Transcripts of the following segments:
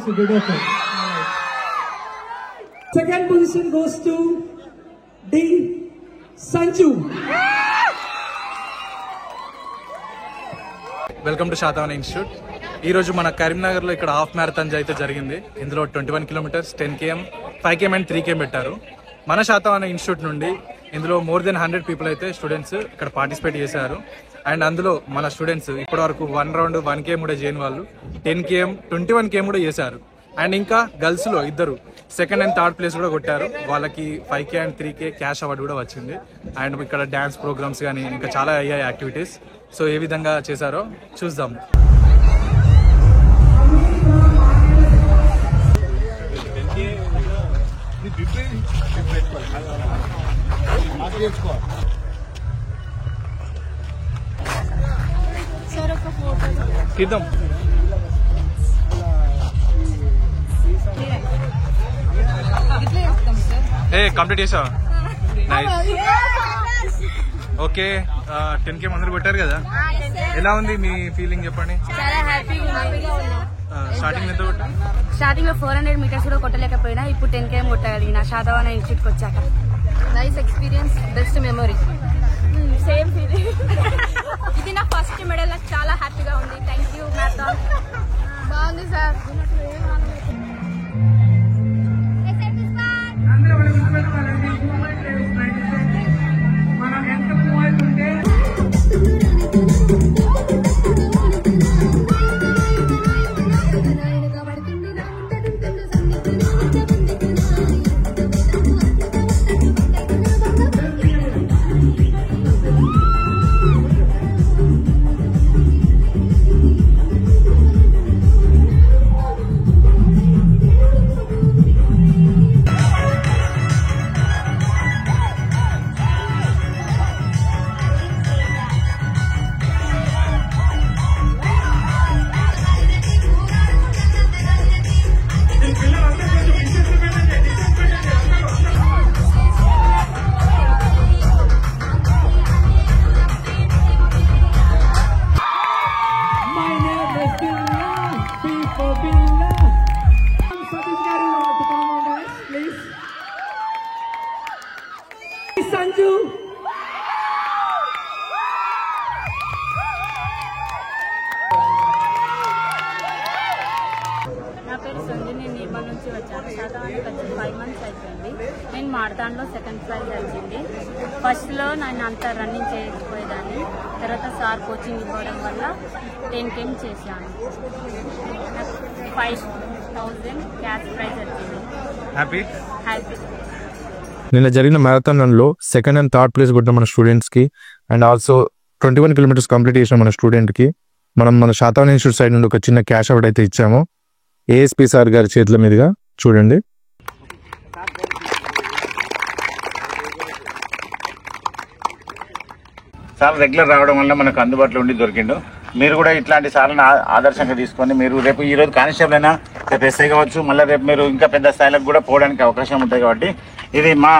you did okay. Second position goes to D. Sanju. Welcome to Satavahana institute. ఈరోజు మన కరీంనగర్లో ఇక్కడ హాఫ్ మ్యారథాన్ అయితే జరిగింది. ఇందులో 21 kilometres, 10 km, 5 km and 3 km పెట్టారు. మన శాతవాహన ఇన్స్టిట్యూట్ నుండి ఇందులో మోర్ దెన్ 100 పీపుల్ అయితే స్టూడెంట్స్ ఇక్కడ పార్టిసిపేట్ చేశారు. అండ్ అందులో మన స్టూడెంట్స్ ఇప్పటి వరకు 1 రౌండ్ 1 km కూడా చేయని వాళ్ళు 10 km, 21 km కూడా చేశారు. అండ్ ఇంకా గర్ల్స్ లో ఇద్దరు సెకండ్ అండ్ థర్డ్ ప్లేస్ కూడా కొట్టారు. వాళ్ళకి 5K and 3K cash award కూడా వచ్చింది. అండ్ ఇక్కడ డ్యాన్స్ ప్రోగ్రామ్స్ కానీ ఇంకా చాలా అయ్యాయి యాక్టివిటీస్. సో ఏ విధంగా చేశారో చూద్దాం. తీద్దాం. కంప్లీట్ చేసావా? ఓకే, 10 km అందరు కొట్టారు కదా, ఎలా ఉంది మీ ఫీలింగ్ చెప్పండి. స్టార్టింగ్ ఎంత కొట్టా? స్టార్టింగ్ లో 400 మీటర్స్ కూడా కొట్టలేకపోయినా ఇప్పుడు 10 km కొట్టగలిగిన శాతవాహన ఇన్స్టిట్యూట్ కి వచ్చాక. Nice experience, best memory, same feeling. ఇది నా ఫస్ట్ మెడల్, నాకు చాలా హ్యాపీగా ఉంది. Thank you marathon. బాగుంది సార్. Sanju. నా పేరు సంజు, నేను నిర్మల్ నుంచి వచ్చాను. శాతవాహనకి వచ్చి 5 months అయిపోయింది. నేను మారథాన్లో సెకండ్ ప్రైజ్ వచ్చింది. ఫస్ట్లో నేను అంత రన్నింగ్ చేయకపోయేదాన్ని, తర్వాత సార్ కోచింగ్ ఇవ్వడం వల్ల 10 km చేశాను. 5,000 క్యాష్ ప్రైజ్ వచ్చింది. హ్యాపీ. నిన్న జరిగిన మ్యారథాన్ రన్లో సెకండ్ అండ్ థర్డ్ ప్లేస్ కొట్టిన మన స్టూడెంట్స్కి అండ్ ఆల్సో 21 కిలోమీటర్స్ కంప్లీట్ చేసిన మన స్టూడెంట్కి మన శాతవాహన ఇన్స్టిట్యూట్ సైడ్ నుండి ఒక చిన్న క్యాష్ అవార్డు అయితే ఇచ్చాము. ఏఎస్పీ సార్ గారి చేతుల మీదుగా. చూడండి. సార్ రెగ్యులర్ రావడం వల్ల మనకు అందుబాటులో ఉండి దొరికిండు. మీరు కూడా ఇట్లాంటి సార్లను ఆదర్శంగా తీసుకొని మీరు రేపు ఈరోజు కానిస్టేబుల్ అయినా రేపు ఎస్ఐ కావచ్చు, మళ్ళీ రేపు మీరు ఇంకా పెద్ద స్థాయిలకు కూడా పోవడానికి అవకాశం ఉంటుంది. కాబట్టి ఇది మా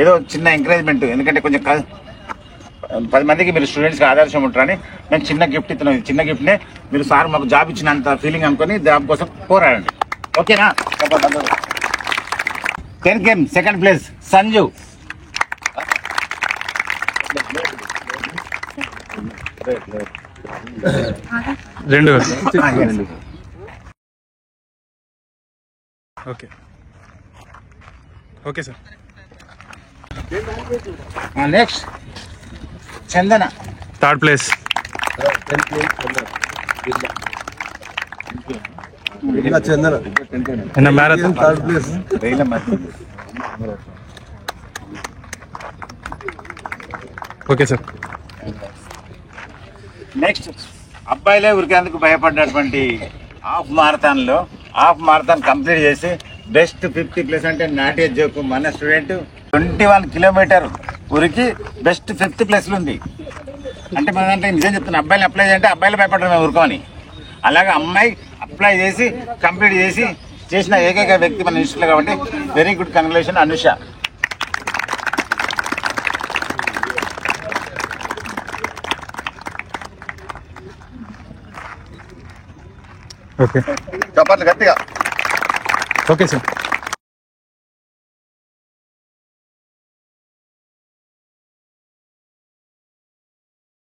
ఏదో చిన్న ఎంకరేజ్మెంట్, ఎందుకంటే కొంచెం 10 మందికి మీరు స్టూడెంట్స్కి ఆదర్శం ఉంటారని మేము చిన్న గిఫ్ట్ ఇస్తున్నాం. చిన్న గిఫ్ట్నే మీరు సార్ మాకు జాబ్ ఇచ్చినంత ఫీలింగ్ అనుకొని జాబ్ కోసం పోరాడండి. ఓకేనా? 10 km సెకండ్ ప్లేస్ సంజు. రెండు. Okay okay sir. Next Chandana third place. Chandana marathon third place. Okay sir. Next అబ్బాయిలే ఉరికేందుకు భయపడినటువంటి హాఫ్ మారథాన్ కంప్లీట్ చేసి బెస్ట్ 50 ప్లేస్ అంటే నాట్య జోకు మన స్టూడెంట్ 21 కిలోమీటర్ ఉరికి బెస్ట్ 5th ప్లేస్లో ఉంది. అంటే మన దాంట్లో నిజం చెప్తున్నా, అబ్బాయిలు అప్లై చేయంటే అబ్బాయిలు భయపడరు మేము ఊరుకోని. అలాగే అమ్మాయి అప్లై చేసి కంప్లీట్ చేసిన ఏకైక వ్యక్తి మన ఇన్స్టిట్యూట్లో. కాబట్టి very good, congratulation Anusha. Okay, చప్పట్లు గట్టిగా. Okay sir.